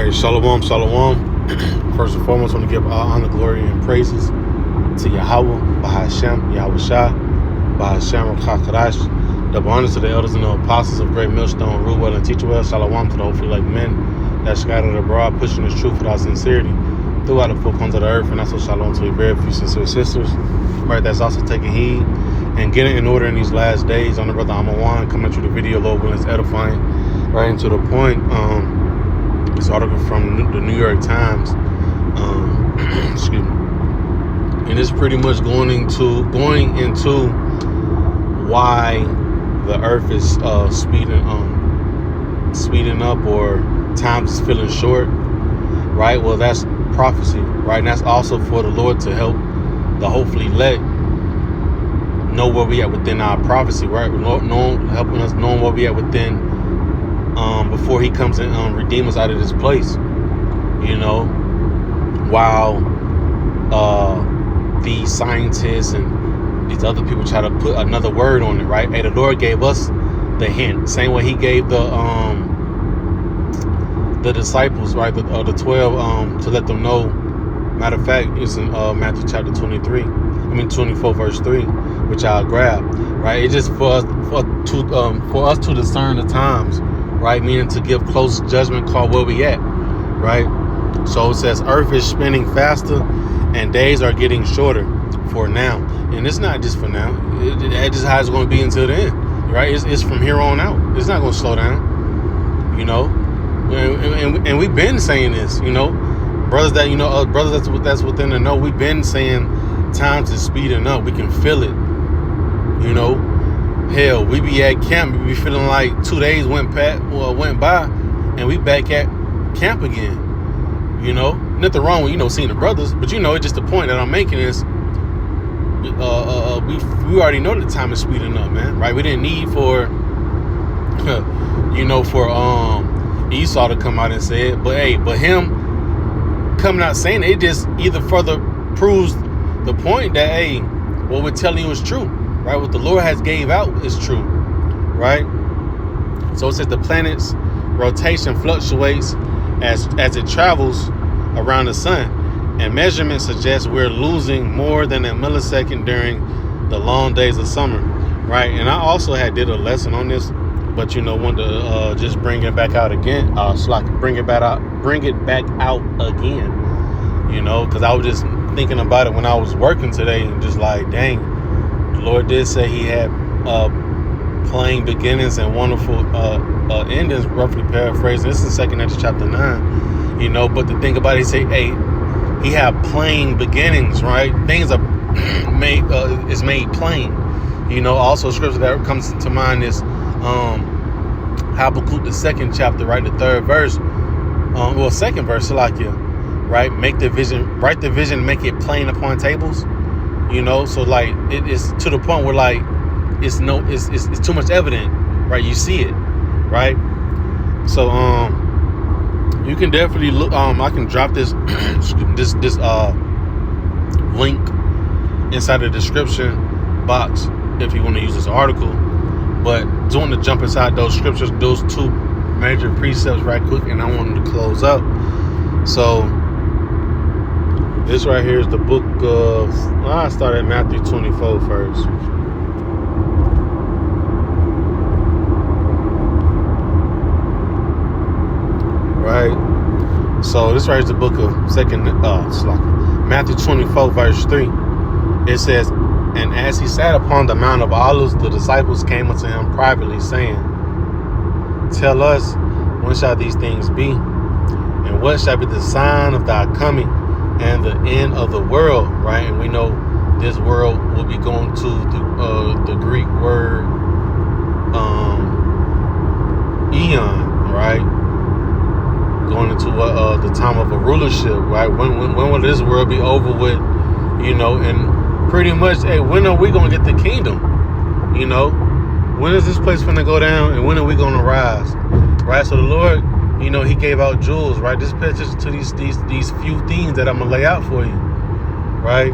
Right, shalom, shalom. First and foremost, I want to give all honor, glory, and praises to Yahweh, Bahashem, Yahweh Shah, Bahashem, Rakakadash. Double honors to the elders and the apostles of Great Millstone, rule well and teach well. Shalom to the hopefully like men that scattered abroad, pushing this truth without sincerity throughout the four corners of the earth. And also shalom to your very few sincere sisters. Right, that's also taking heed and getting in order in these last days. On the brother Amawan coming through the video, Lord willing, it's edifying, right into the point. This article from the New York Times, excuse me, and it's pretty much going into why the earth is speeding up, or times is feeling short, right? Well, that's prophecy, right? And that's also for the Lord to help the hopefully let know where we at within our prophecy, right? Helping us know where we at within before he comes and redeem us out of this place, you know, while these scientists and these other people try to put another word on it, right? Hey, the Lord gave us the hint, same way he gave the disciples, right, the 12, to let them know. Matter of fact, it's in Matthew chapter 24 verse 3, which I'll grab, right? It's just for us to discern the times, right? Meaning to give close judgment call where we at, right? So it says earth is spinning faster and days are getting shorter for now. And it's not just for now. That's just how it's going to be until the end, right? It's from here on out. It's not going to slow down, you know? And we've been saying this, you know? Brothers that's within the know, we've been saying times is speeding up. We can feel it, you know? Hell, we be at camp, we be feeling like 2 days went by, and we back at camp again. You know, nothing wrong with seeing the brothers, but it's just the point that I'm making is we already know that the time is speeding up, man. Right? We didn't need for Esau to come out and say it, but him coming out saying it just either further proves the point that what we're telling you is true. Right, what the Lord has gave out is true, right? So it says the planet's rotation fluctuates as it travels around the sun, and measurements suggest we're losing more than a millisecond during the long days of summer, right? And I also did a lesson on this, but wanted to just bring it back out again, bring it back out again, because I was just thinking about it when I was working today, and just like, dang. The Lord did say he had plain beginnings and wonderful endings, roughly paraphrasing. This is in 2 Ezra chapter 9, but the thing about it, he say, he had plain beginnings, right? Things are made plain. Also scripture that comes to mind is Habakkuk, the 2nd chapter, right? The 3rd verse, 2nd verse, Salakia, right? Write the vision, make it plain upon tables. So like it is to the point where like it's too much evident, right? You see it, right? So you can definitely look. I can drop this this link inside the description box if you want to use this article. But just want to jump inside those scriptures, those two major precepts, right quick, and I wanted to close up. So. This right here is the book of, I start at Matthew 24 first. Right? So this right here is the book of Matthew 24 verse 3. It says, and as he sat upon the Mount of Olives, the disciples came unto him privately, saying, tell us, when shall these things be? And what shall be the sign of thy coming? And the end of the world, right? And we know this world will be going to the Greek word eon, right? Going into the time of a rulership, right? When will this world be over with? And pretty much, when are we gonna get the kingdom? When is this place gonna go down, and when are we gonna rise? Right? So the Lord, he gave out jewels, right? Just pay attention to these few things that I'm gonna lay out for you, right?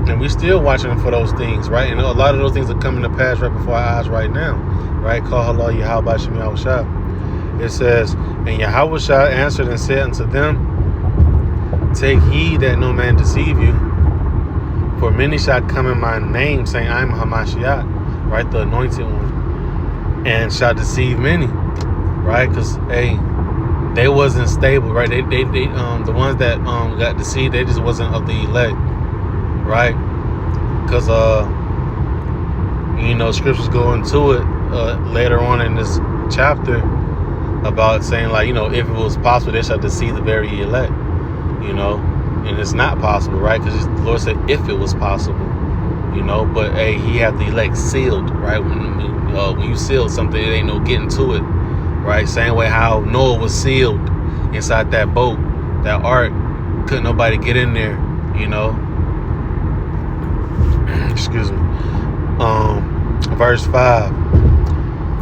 And we're still watching for those things, right? And a lot of those things are coming to pass right before our eyes right now, right? Call halal Yahweh Shem Yahweh Shah. It says, and Yahushua answered and said unto them, take heed that no man deceive you. For many shall come in my name, saying, I am Hamashiach, right, the anointed one, and shall deceive many, right? Because they wasn't stable, right? They the ones that got deceived, they just wasn't of the elect, right? Because scriptures go into it later on in this chapter about saying, like, if it was possible, they shall deceive the very elect, and it's not possible, right? Because the Lord said if it was possible, but he had the elect sealed, right? When you seal something, it ain't no getting to it, right? Same way how Noah was sealed inside that boat, that ark, couldn't nobody get in there, excuse me. Verse 5,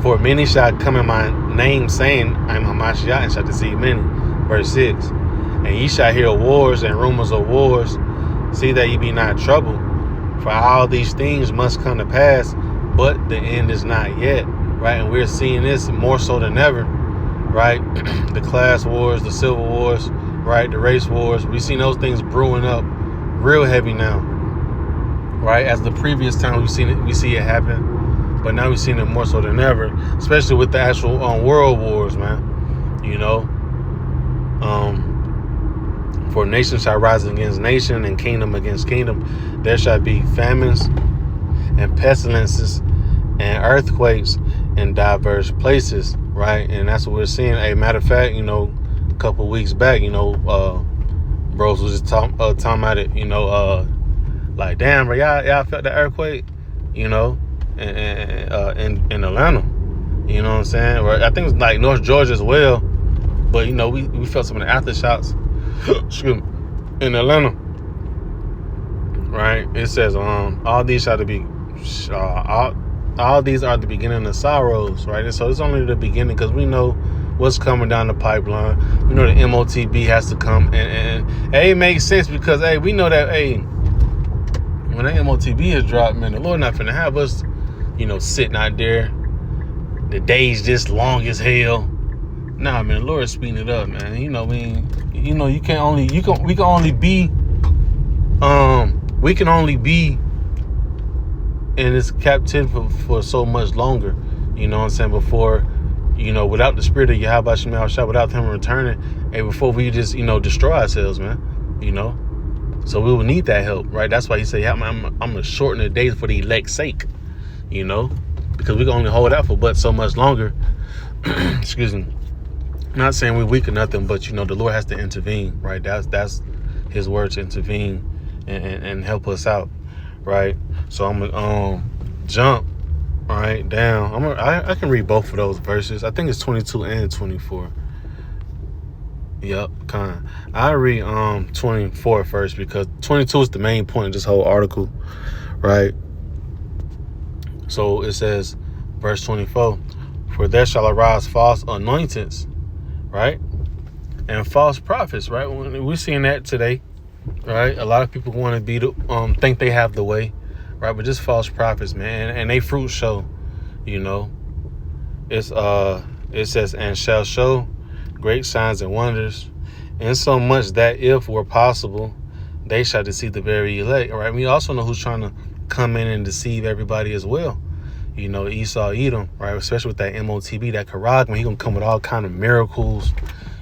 for many shall come in my name, saying, I am Hamashiach, and shall deceive many. Verse 6, and ye shall hear wars and rumors of wars. See that ye be not troubled, for all these things must come to pass, but the end is not yet, right? And we're seeing this more so than ever, right? The class wars, the civil wars, right? The race wars. We've seen those things brewing up real heavy now, right? As the previous time we see it happen, but now we've seen it more so than ever, especially with the actual world wars, man. For nation shall rise against nation, and kingdom against kingdom. There shall be famines and pestilences and earthquakes in diverse places, right? And that's what we're seeing. A matter of fact, a couple weeks back, bros was just talking about it, like, damn, bro, y'all felt the earthquake, in Atlanta, you know what I'm saying? Or I think it was like North Georgia as well, but we felt some of the aftershocks excuse me, in Atlanta, right? It says all these shall be all these are the beginning of sorrows, right? And so it's only the beginning, because we know what's coming down the pipeline. We know the MOTB has to come, and it makes sense, because we know that when the MOTB is dropped, man, the Lord not finna have us sitting out there the days just long as hell. Nah, man, the Lord is speeding it up, man. We can only be in this captivity for so much longer, before, without the spirit of Yahweh Shemel, without him returning, and before we just, destroy ourselves, man, so we will need that help, right? That's why he said, I'm gonna shorten the days for the elect's sake, because we can only hold out for but so much longer. Excuse me. Not saying we're weak or nothing, but the Lord has to intervene, right? That's his word, to intervene and help us out, right? So I'm gonna jump right down. I can read both of those verses. I think it's 22 and 24. Yep, kind. I read 24 first, because 22 is the main point of this whole article, right? So it says, verse 24, for there shall arise false anointings, right, and false prophets, right? We're seeing that today, right? A lot of people want to be think they have the way, right? But just false prophets, man, and they fruit show, It's it says, and shall show great signs and wonders, and so much that if were possible, they shall deceive the very elect, right? We also know who's trying to come in and deceive everybody as well. Esau, Edom, right? Especially with that MOTB, that Karag, when he gonna come with all kind of miracles,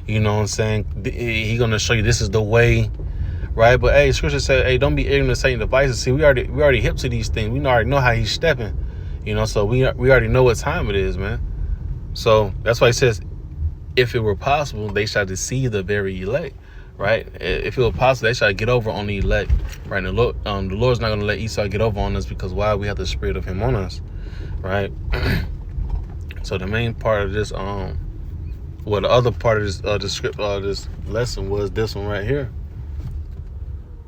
you know what I'm saying? He gonna show you this is the way, right? But scripture said, don't be ignorant of Satan's devices. See, we already hip to these things. We already know how he's stepping, so we already know what time it is, man. So that's why he says, if it were possible, they shall deceive the very elect, right? If it were possible, they shall get over on the elect, right? And the Lord's not gonna let Esau get over on us, because why? We have the spirit of him on us, right? So the main part of this, the other part of this the script, this lesson was this one right here,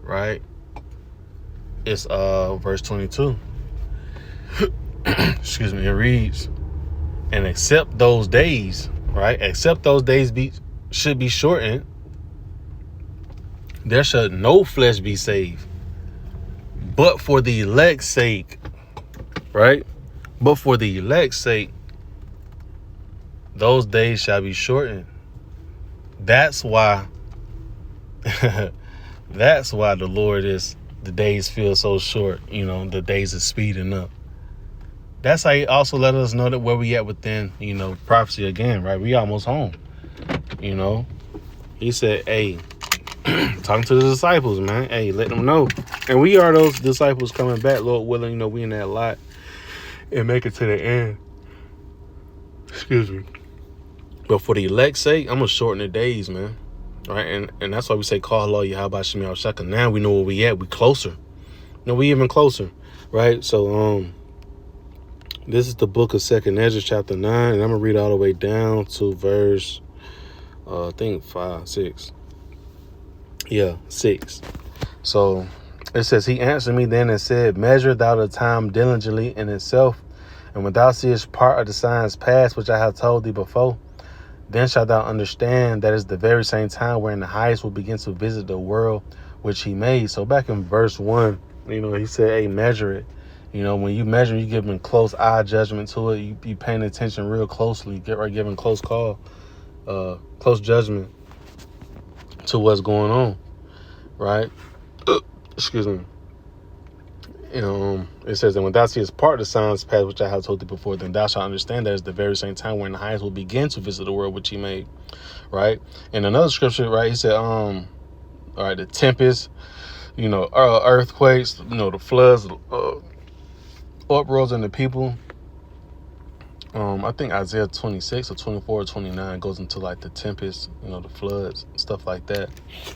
right? It's verse 22. Excuse me. It reads, and except those days, right? Except those days should be shortened, there should no flesh be saved, but for the elect's sake, right? But for the elect's sake, those days shall be shortened. That's why that's why the days feel so short. The days are speeding up. That's how he also let us know that where we at within, prophecy again, right? We almost home. He said, hey, talking to the disciples, man. Hey, let them know. And we are those disciples coming back, Lord willing. We in that lot and make it to the end. Excuse me. But for the elect's sake, I'm going to shorten the days, man. Right? And that's why we say, call Allah Yahweh Shem Yahushua. Now we know where we at. We closer. We even closer. Right? So, this is the book of 2nd Ezra, chapter 9. And I'm going to read all the way down to verse, I think 5, 6. Yeah, 6. So, it says, he answered me then and said, measure thou the time diligently in itself. And when thou seest part of the signs past, which I have told thee before, then shalt thou understand that is the very same time wherein the highest will begin to visit the world which he made. So back in verse 1, he said, hey, measure it. When you measure, you giving close eye judgment to it. You paying attention real closely. Giving close judgment to what's going on. Right? Excuse me. It says that when thou seest part of the signs past, which I have told thee before, then thou shalt understand that it's the very same time when the highest will begin to visit the world which he made. Right? In another scripture, right, he said, all right, the tempest, earthquakes, the floods, uproars in the people. I think Isaiah 26 or 24 or 29 goes into like the tempest, the floods, stuff like that,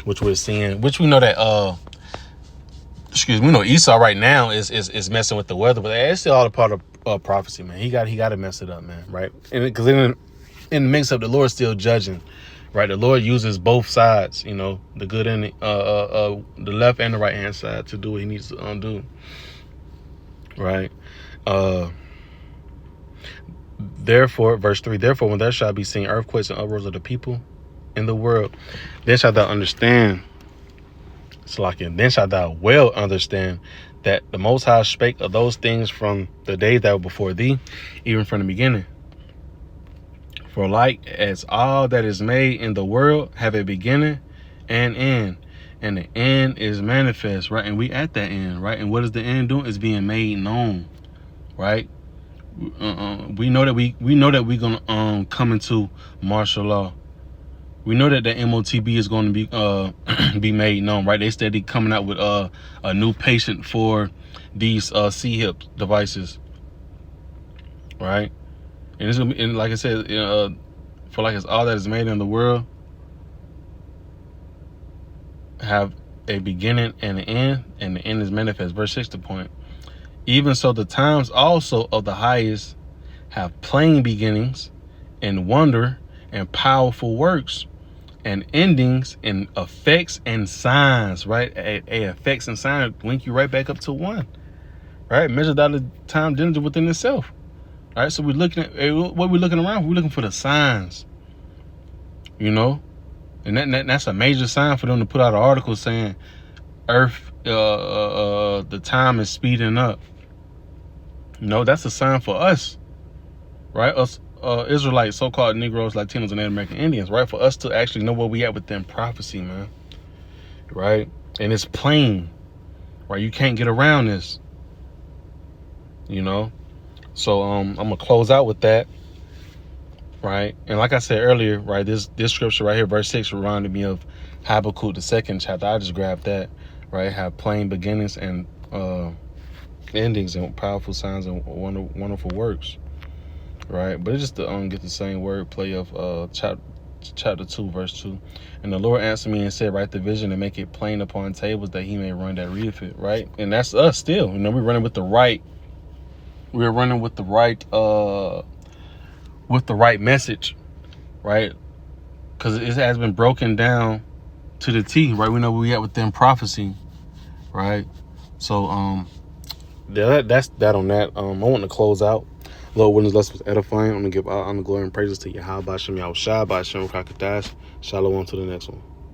which we're seeing, which we know that, we know Esau right now is messing with the weather, but it's still all a part of prophecy, man. He got to mess it up, man, right? And because in the mix up, the Lord's still judging, right? The Lord uses both sides, the good and the left and the right hand side to do what he needs to undo, right? Therefore, verse 3, therefore, when there shall be seen earthquakes and uproars of the people in the world, then shalt thou understand. Then shalt thou well understand that the Most High spake of those things from the days that were before thee, even from the beginning. For like as all that is made in the world have a beginning and end, and the end is manifest, right? And we at that end, right? And what is the end doing? It's being made known, right? We know that we're gonna come into martial law. We know that the MOTB is going to be made known, right? They steady coming out with a new patient for these C-hip devices, right? And it's gonna be, and like I said, for like it's all that is made in the world have a beginning and an end, and the end is manifest. Verse 6 the point. Even so, the times also of the highest have plain beginnings and wonder and powerful works and endings and effects and signs, right? A effects and signs link you right back up to 1, right? Measure out the time diligent within itself, right? So we're looking at what we're looking around. We're looking for the signs, and that's a major sign for them to put out an article saying Earth, the time is speeding up. That's a sign for us, right? Us Israelites, so-called Negroes, Latinos, and Native American Indians, right? For us to actually know where we at within prophecy, man, right? And it's plain, right? You can't get around this, So I'm gonna close out with that, right? And like I said earlier, right, this scripture right here, verse 6, reminded me of Habakkuk, the 2nd chapter. I just grabbed that, right? Have plain beginnings and endings and powerful signs and wonderful works, right? But it's just to get the same word play of chapter 2, verse 2. And the Lord answered me and said, write the vision and make it plain upon tables, that he may run that readeth it, right? And that's us still. We're running with the right. We're running with the right message, right? Because it has been broken down to the T, right? We know where we at within prophecy, right? So that's that on that. I want to close out. Lord willing, lesson was edifying. I'm gonna give all honor, glory, and praises to Yahweh Shem Yahushua, Shem Kakadash. Shalom to the next one.